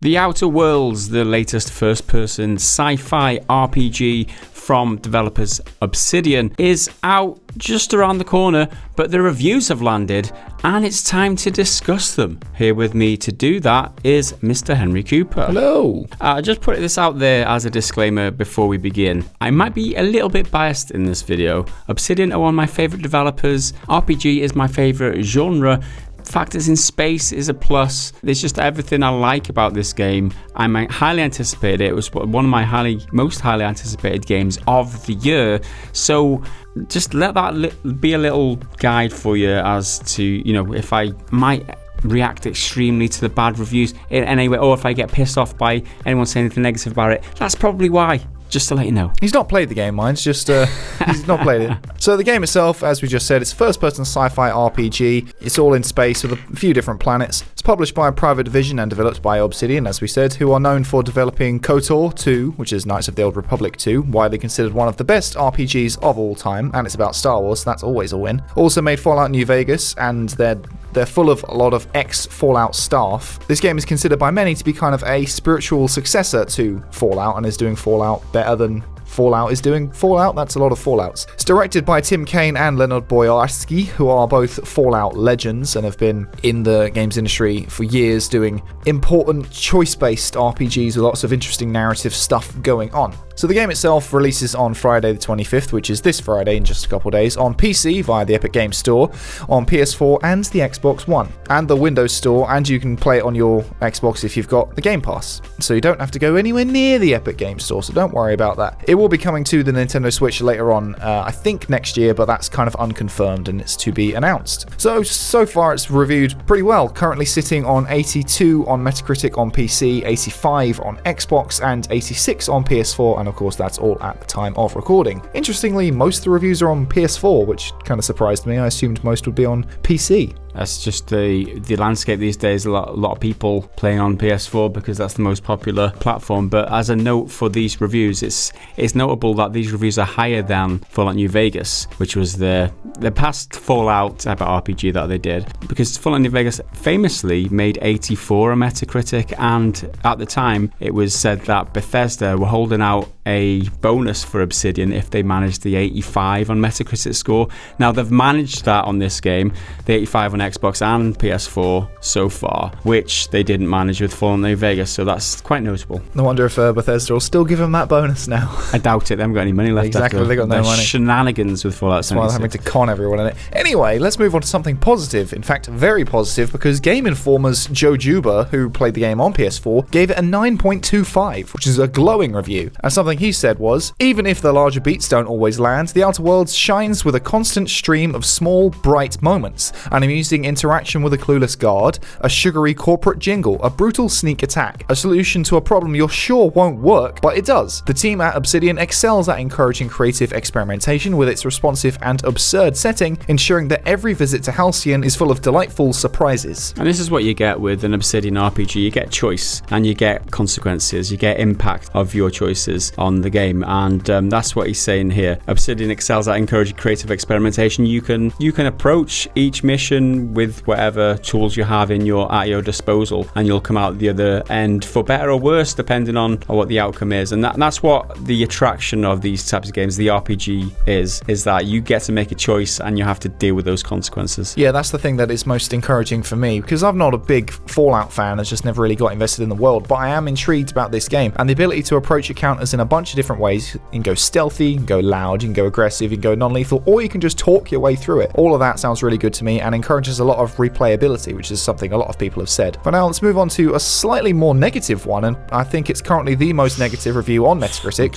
The Outer Worlds, the latest first-person sci-fi RPG from developers Obsidian, is out just around the corner, but the reviews have landed and it's time to discuss them. Here with me to do that is Mr. Henry Cooper. Hello. Just put this out there as a disclaimer before we begin. I might be a little bit biased in this video. Obsidian are one of my favourite developers. RPG is my favourite genre. Factors in space is a plus. There's just everything I like about this game. I might highly anticipate it. It was one of my most highly anticipated games of the year. So just let that be a little guide for you as to, if I might react extremely to the bad reviews in any way, or if I get pissed off by anyone saying anything negative about it. That's probably why. Just to let you know. He's not played the game, mine's just, he's not played it. So the game itself, as we just said, it's a first-person sci-fi RPG. It's all in space with a few different planets. It's published by a private division and developed by Obsidian, as we said, who are known for developing KOTOR 2, which is Knights of the Old Republic 2, widely considered one of the best RPGs of all time, and it's about Star Wars, so that's always a win. Also made Fallout New Vegas, and they're full of a lot of ex-Fallout staff. This game is considered by many to be kind of a spiritual successor to Fallout and is doing Fallout better than Fallout is doing Fallout. That's a lot of Fallouts. It's directed by Tim Kaine and Leonard Boyarsky, who are both Fallout legends and have been in the games industry for years doing important choice-based RPGs with lots of interesting narrative stuff going on. So the game itself releases on Friday the 25th, which is this Friday in just a couple of days, on PC via the Epic Games Store, on PS4 and the Xbox One, and the Windows Store, and you can play it on your Xbox if you've got the Game Pass. So you don't have to go anywhere near the Epic Games Store, so don't worry about that. It will be coming to the Nintendo Switch later on, I think next year, but that's kind of unconfirmed and it's to be announced. So far it's reviewed pretty well, currently sitting on 82 on Metacritic on PC, 85 on Xbox, and 86 on PS4, and of course that's all at the time of recording. Interestingly, most of the reviews are on PS4, which kind of surprised me. I assumed most would be on PC. That's just the landscape these days. A lot of people playing on PS4 because that's the most popular platform. But as a note for these reviews, it's notable that these reviews are higher than Fallout New Vegas, which was the past Fallout type of RPG that they did. Because Fallout New Vegas famously made 84 on Metacritic, and at the time it was said that Bethesda were holding out a bonus for Obsidian if they managed the 85 on Metacritic score. Now they've managed that on this game, the 85 on Xbox and PS4 so far, which they didn't manage with Fallout New Vegas, so that's quite notable. No wonder if Bethesda will still give them that bonus now. I doubt it. They haven't got any money left. Exactly, they got no money. Shenanigans with Fallout 76. That's why they're having to con everyone in it. Anyway, let's move on to something positive. In fact, very positive, because Game Informer's Joe Juba, who played the game on PS4, gave it a 9.25, which is a glowing review. And something he said was, even if the larger beats don't always land, The Outer Worlds shines with a constant stream of small, bright moments, an amusing interaction with a clueless guard, a sugary corporate jingle, a brutal sneak attack, a solution to a problem you're sure won't work, but it does. The team at Obsidian excels at encouraging creative experimentation with its responsive and absurd setting, ensuring that every visit to Halcyon is full of delightful surprises. And this is what you get with an Obsidian RPG. You get choice and you get consequences, you get impact of your choices on the game, and that's what he's saying here. Obsidian excels at encouraging creative experimentation. You can approach each mission with whatever tools you have at your disposal, and you'll come out the other end for better or worse depending on what the outcome is. And that's what the attraction of these types of games, the RPG, is that you get to make a choice and you have to deal with those consequences. Yeah, that's the thing that is most encouraging for me, because I'm not a big Fallout fan. I've just never really got invested in the world, but I am intrigued about this game and the ability to approach encounters in a bunch of different ways. You can go stealthy, you can go loud, you can go aggressive, you can go non-lethal, or you can just talk your way through it. All of that sounds really good to me and encourages a lot of replayability, which is something a lot of people have said. But now let's move on to a slightly more negative one, and I think it's currently the most negative review on Metacritic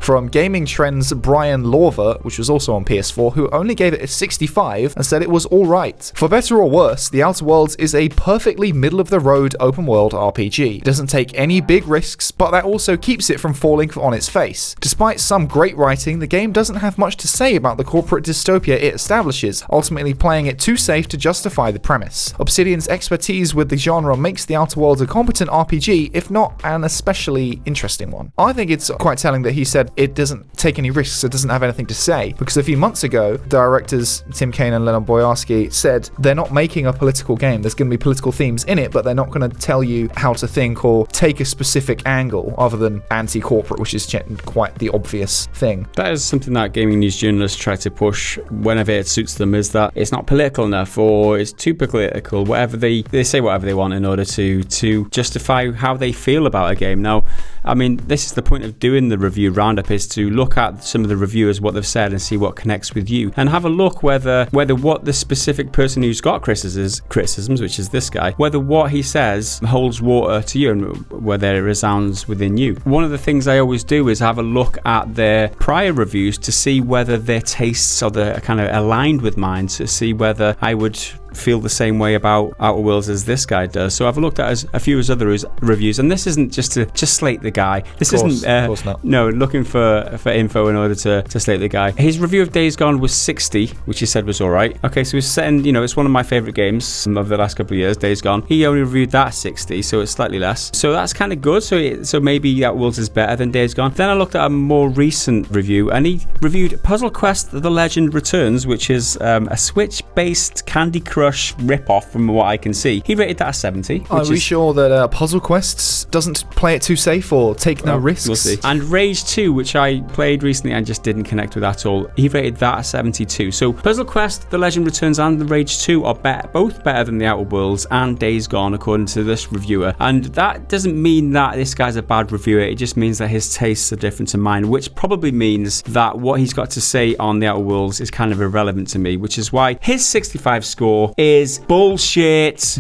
from Gaming Trends' Brian Lawver, which was also on PS4, who only gave it a 65 and said it was alright. For better or worse, The Outer Worlds is a perfectly middle-of-the-road open-world RPG. It doesn't take any big risks, but that also keeps it from falling on its face. Despite some great writing, the game doesn't have much to say about the corporate dystopia it establishes, ultimately playing it too safe safe to justify the premise. Obsidian's expertise with the genre makes The Outer Worlds a competent RPG, if not an especially interesting one. I think it's quite telling that he said it doesn't take any risks, it doesn't have anything to say, because a few months ago, directors Tim Kaine and Leonard Boyarsky said they're not making a political game. There's going to be political themes in it, but they're not going to tell you how to think or take a specific angle other than anti-corporate, which is quite the obvious thing. That is something that gaming news journalists try to push whenever it suits them, is that it's not political enough or it's too political, whatever they say whatever they want in order to justify how they feel about a game. Now, I mean, this is the point of doing the review roundup, is to look at some of the reviewers, what they've said, and see what connects with you, and have a look whether what the specific person who's got criticisms, which is this guy, whether what he says holds water to you and whether it resounds within you. One of the things I always do is have a look at their prior reviews to see whether their tastes are kind of aligned with mine, to see whether I would feel the same way about Outer Worlds as this guy does. So I've looked at a few of his other reviews, and this isn't just to slate the guy. This isn't of course not. No, looking for info in order to slate the guy. His review of Days Gone was 60, which he said was alright. Okay, so he's setting, it's one of my favourite games of the last couple of years, Days Gone. He only reviewed that 60, so it's slightly less. So that's kind of good. So maybe Outer Worlds is better than Days Gone. Then I looked at a more recent review, and he reviewed Puzzle Quest: The Legend Returns, which is a Switch-based Candy Crush rip-off from what I can see. He rated that a 70. Are we sure that Puzzle Quests doesn't play it too safe or take no risks? We'll see. And Rage 2, which I played recently and just didn't connect with at all, he rated that a 72. So Puzzle Quest, The Legend Returns, and the Rage 2 are both better than The Outer Worlds and Days Gone, according to this reviewer. And that doesn't mean that this guy's a bad reviewer. It just means that his tastes are different to mine, which probably means that what he's got to say on The Outer Worlds is kind of irrelevant to me, which is why his 65 score is bullshit.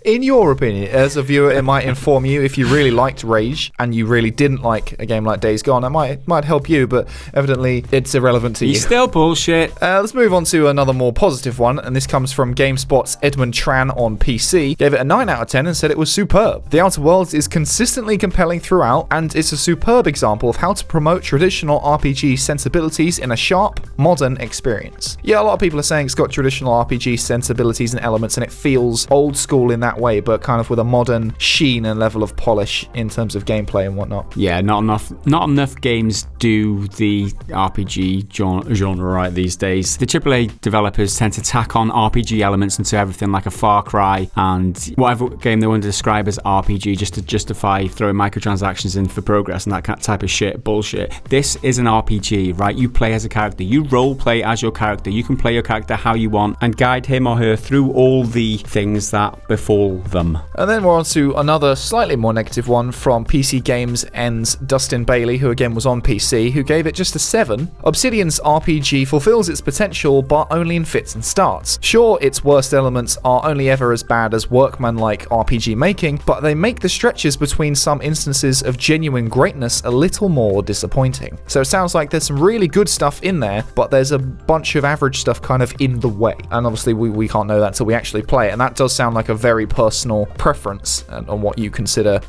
In your opinion, as a viewer, it might inform you if you really liked Rage and you really didn't like a game like Days Gone. It might help you, but evidently it's irrelevant to you. He's still bullshit. Let's move on to another more positive one, and this comes from GameSpot's Edmund Tran on PC. Gave it a 9 out of 10 and said it was superb. The Outer Worlds is consistently compelling throughout, and it's a superb example of how to promote traditional RPG sensibilities in a sharp, modern experience. Yeah, a lot of people are saying it's got traditional RPG sensibilities and elements, and it feels old school in that way, but kind of with a modern sheen and level of polish in terms of gameplay and whatnot. Yeah, not enough games do the RPG genre right these days. The AAA developers tend to tack on RPG elements into everything, like a Far Cry and whatever game they want to describe as RPG, just to justify throwing microtransactions in for progress and that type of bullshit. This is an RPG, right? You play as a character, you role play as your character, you can play your character how you want and guide him or her through all the things that befall them. And then we're on to another slightly more negative one from PC Games End's Dustin Bailey, who again was on PC, who gave it just a 7. Obsidian's RPG fulfills its potential, but only in fits and starts. Sure, its worst elements are only ever as bad as workman-like RPG making, but they make the stretches between some instances of genuine greatness a little more disappointing. So it sounds like there's some really good stuff in there, but there's a bunch of average stuff kind of in the way. And obviously we can't know that until we actually play it, and that does sound like a very personal preference on what you consider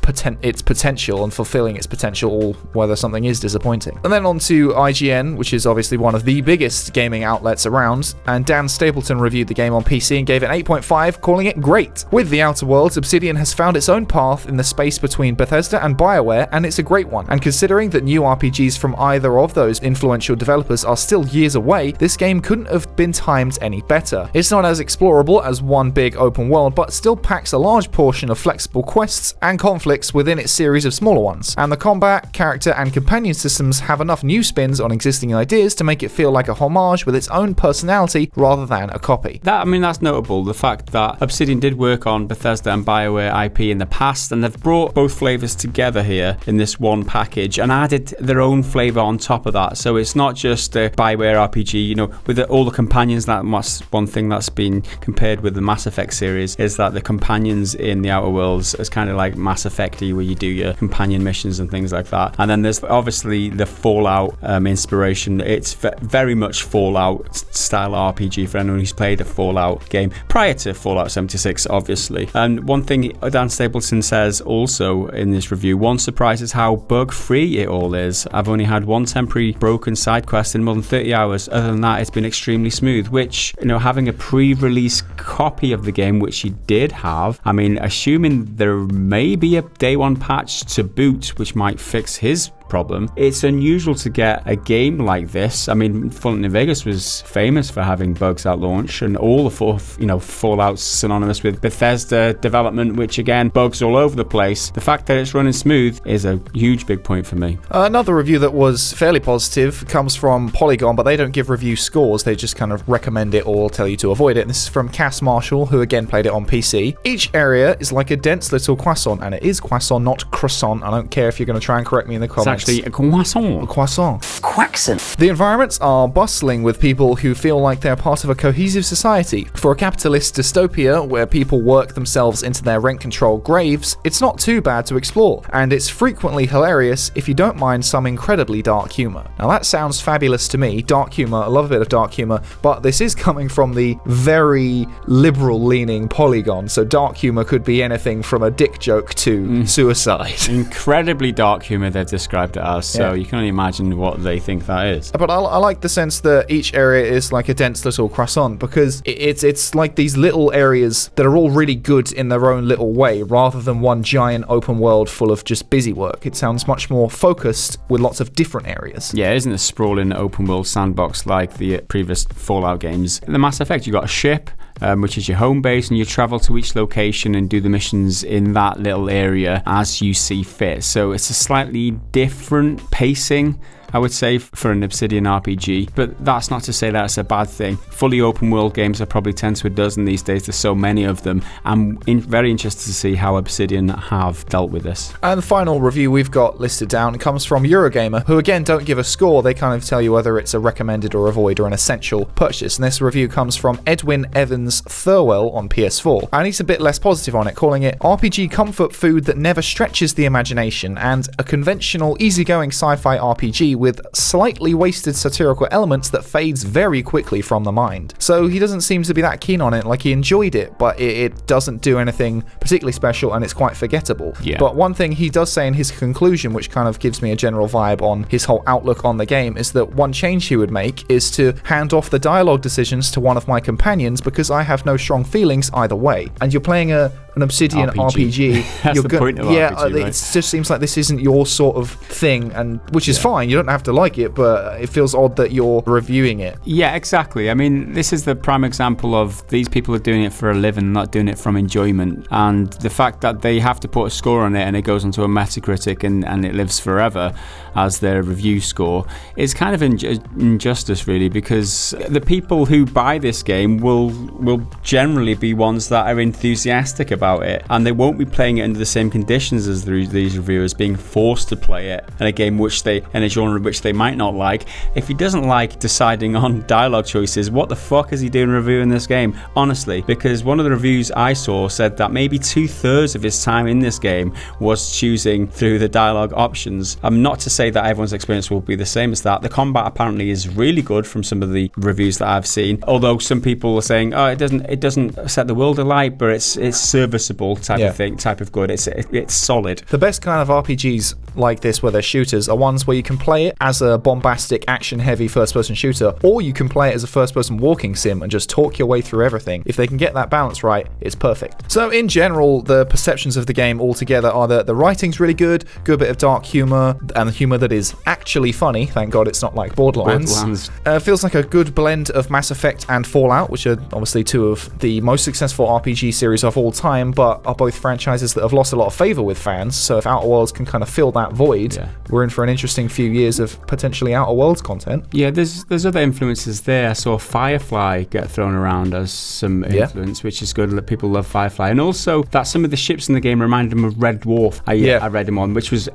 its potential and fulfilling its potential, or whether something is disappointing. And then on to IGN, which is obviously one of the biggest gaming outlets around, and Dan Stapleton reviewed the game on PC and gave it an 8.5, calling it great. With The Outer Worlds, Obsidian has found its own path in the space between Bethesda and BioWare, and it's a great one. And considering that new RPGs from either of those influential developers are still years away, this game couldn't have been timed any better. It's not as explorable as one big open world, but still packs a large portion of flexible quests and conflicts within its series of smaller ones. And the combat, character, and companion systems have enough new spins on existing ideas to make it feel like a homage with its own personality rather than a copy. That's notable, the fact that Obsidian did work on Bethesda and BioWare IP in the past, and they've brought both flavors together here in this one package and added their own flavor on top of that. So it's not just a BioWare RPG, with all the companions. That's one thing that's been compared with the Mass Effect series, is that the companions in the Outer Worlds is kind of like Mass Effect-y, where you do your companion missions and things like that. And then there's obviously the Fallout inspiration. It's very much Fallout style RPG for anyone who's played a Fallout game prior to Fallout 76, obviously. And one thing Dan Stapleton says also in this review, one surprise is how bug-free it all is. I've only had one temporary broken side quest in more than 30 hours. Other than that, it's been extremely smooth, which, having a pre-release pre-release copy of the game, which he did have. I mean, assuming there may be a day one patch to boot, which might fix his problem. It's unusual to get a game like this. I mean, Fallout New Vegas was famous for having bugs at launch, and all the Fallout's synonymous with Bethesda development, which again, bugs all over the place. The fact that it's running smooth is a huge big point for me. Another review that was fairly positive comes from Polygon, but they don't give review scores. They just kind of recommend it or tell you to avoid it. And this is from Cass Marshall, who again played it on PC. Each area is like a dense little croissant, and it is croissant, not croissant. I don't care if you're going to try and correct me in the comments. Actually a croissant. A croissant. Quaxon. The environments are bustling with people who feel like they're part of a cohesive society. For a capitalist dystopia where people work themselves into their rent-controlled graves, it's not too bad to explore, and it's frequently hilarious if you don't mind some incredibly dark humour. Now that sounds fabulous to me, dark humour, I love a bit of dark humour, but this is coming from the very liberal-leaning Polygon, so dark humour could be anything from a dick joke to suicide. Incredibly dark humour they've described it as, so you can only imagine what they think that is. But I like the sense that each area is like a dense little croissant, because it's like these little areas that are all really good in their own little way, rather than one giant open world full of just busy work. It sounds much more focused with lots of different areas. Yeah, it isn't a sprawling open world sandbox like the previous Fallout games. In the Mass Effect, you've got a ship, which is your home base, and you travel to each location and do the missions in that little area as you see fit. So it's a slightly different pacing, I would say, for an Obsidian RPG, but that's not to say that it's a bad thing. Fully open world games are probably 10 to a dozen these days. There's so many of them. I'm very interested to see how Obsidian have dealt with this. And the final review we've got listed down comes from Eurogamer, who again don't give a score. They kind of tell you whether it's a recommended or avoid or an essential purchase. And this review comes from Edwin Evans Thirlwell on PS4, and he's a bit less positive on it, calling it RPG comfort food that never stretches the imagination, and a conventional easygoing sci-fi RPG with slightly wasted satirical elements that fades very quickly from the mind. So he doesn't seem to be that keen on it. Like, he enjoyed it, but it doesn't do anything particularly special, and it's quite forgettable. Yeah. But one thing he does say in his conclusion, which kind of gives me a general vibe on his whole outlook on the game, is that one change he would make is to hand off the dialogue decisions to one of my companions, because I have no strong feelings either way. And you're playing an Obsidian RPG. That's the point of RPG, right? It just seems like this isn't your sort of thing, and which is fine. You don't have to like it, but it feels odd that you're reviewing it. Yeah, exactly. I mean, this is the prime example of these people are doing it for a living, not doing it from enjoyment. And the fact that they have to put a score on it and it goes onto a Metacritic and it lives forever as their review score is kind of injustice, really, because the people who buy this game will generally be ones that are enthusiastic about it, and they won't be playing it under the same conditions as these reviewers, being forced to play it in a game in a genre which they might not like. If he doesn't like deciding on dialogue choices, what the fuck is he doing reviewing this game? Honestly, because one of the reviews I saw said that maybe 2/3 of his time in this game was choosing through the dialogue options. Not to say that everyone's experience will be the same as that. The combat apparently is really good from some of the reviews that I've seen, although some people are saying, oh, it doesn't set the world alight, but it's serviceable type of good. It's solid. The best kind of RPGs like this, where they're shooters, are ones where you can play it as a bombastic, action-heavy first-person shooter, or you can play it as a first-person walking sim and just talk your way through everything. If they can get that balance right, it's perfect. So in general, the perceptions of the game altogether are that the writing's really good bit of dark humour, and the humour that is actually funny. Thank God it's not like Borderlands. Feels like a good blend of Mass Effect and Fallout, which are obviously two of the most successful RPG series of all time, but are both franchises that have lost a lot of favour with fans. So if Outer Worlds can kind of fill that void, we're in for an interesting few years of potentially Outer Worlds content. Yeah, there's other influences there. I saw Firefly get thrown around as some influence, which is good. People love Firefly, and also that some of the ships in the game reminded them of Red Dwarf. I read him on, which was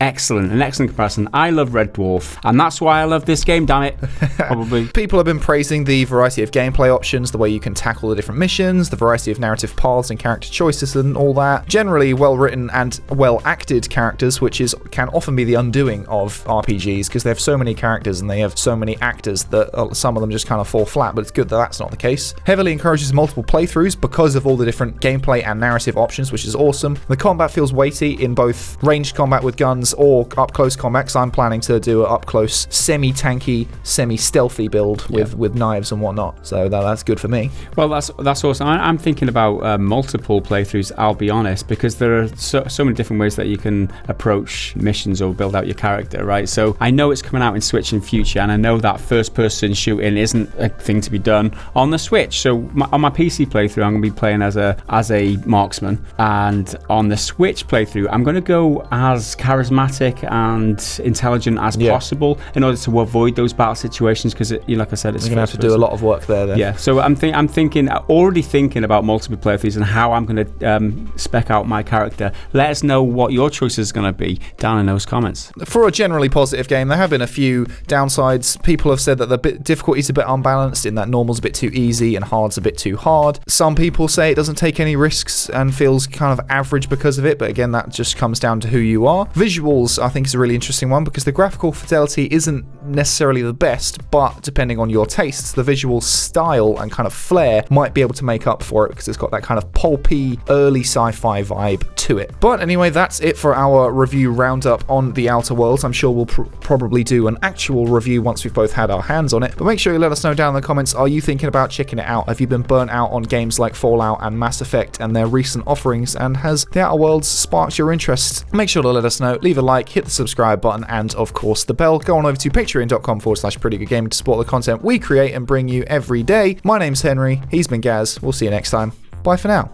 excellent, an excellent comparison. I love Red Dwarf, and that's why I love this game. Damn it, probably. People have been praising the variety of gameplay options, the way you can tackle the different missions, the variety of narrative paths and character choices, and all that. Generally well written and well acted characters, which is can often be the undoing of RPGs because they have so many characters and they have so many actors that some of them just kind of fall flat, but it's good that that's not the case. Heavily encourages multiple playthroughs because of all the different gameplay and narrative options, which is awesome. The combat feels weighty in both ranged combat with guns or up-close combat, because I'm planning to do an up-close semi-tanky, semi-stealthy build with knives and whatnot, so that's good for me. Well, that's awesome. I'm thinking about multiple playthroughs, I'll be honest, because there are so many different ways that you can approach missions or build out your character, right? So I know it's coming out in Switch in future, and I know that first-person shooting isn't a thing to be done on the Switch. So on my PC playthrough, I'm going to be playing as a marksman, and on the Switch playthrough, I'm going to go as charismatic and intelligent as possible in order to avoid those battle situations, because like I said, it's going to have to do a lot of work there then. Yeah, so I'm already thinking about multiple playthroughs and how I'm going to spec out my character. Let us know what your choice is going to be down in those comments. For a generally positive game, there have been a few downsides. People have said that the difficulty's a bit unbalanced, in that normal's a bit too easy and hard's a bit too hard. Some people say it doesn't take any risks and feels kind of average because of it, but again, that just comes down to who you are. Visuals, I think, is a really interesting one because the graphical fidelity isn't necessarily the best, but depending on your tastes, the visual style and kind of flair might be able to make up for it because it's got that kind of pulpy, early sci-fi vibe to it. But anyway, that's it for our review roundup on The Outer Worlds. I'm sure we'll probably do an actual review once we've both had our hands on it, but make sure you let us know down in the comments, are you thinking about checking it out? Have you been burnt out on games like Fallout and Mass Effect and their recent offerings, and has The Outer Worlds sparked your interest? Make sure to let us know, leave a like, hit the subscribe button, and of course the bell. Go on over to patreon.com/prettygoodgaming to support the content we create and bring you every day. My name's Henry, he's been Gaz, we'll see you next time. Bye for now.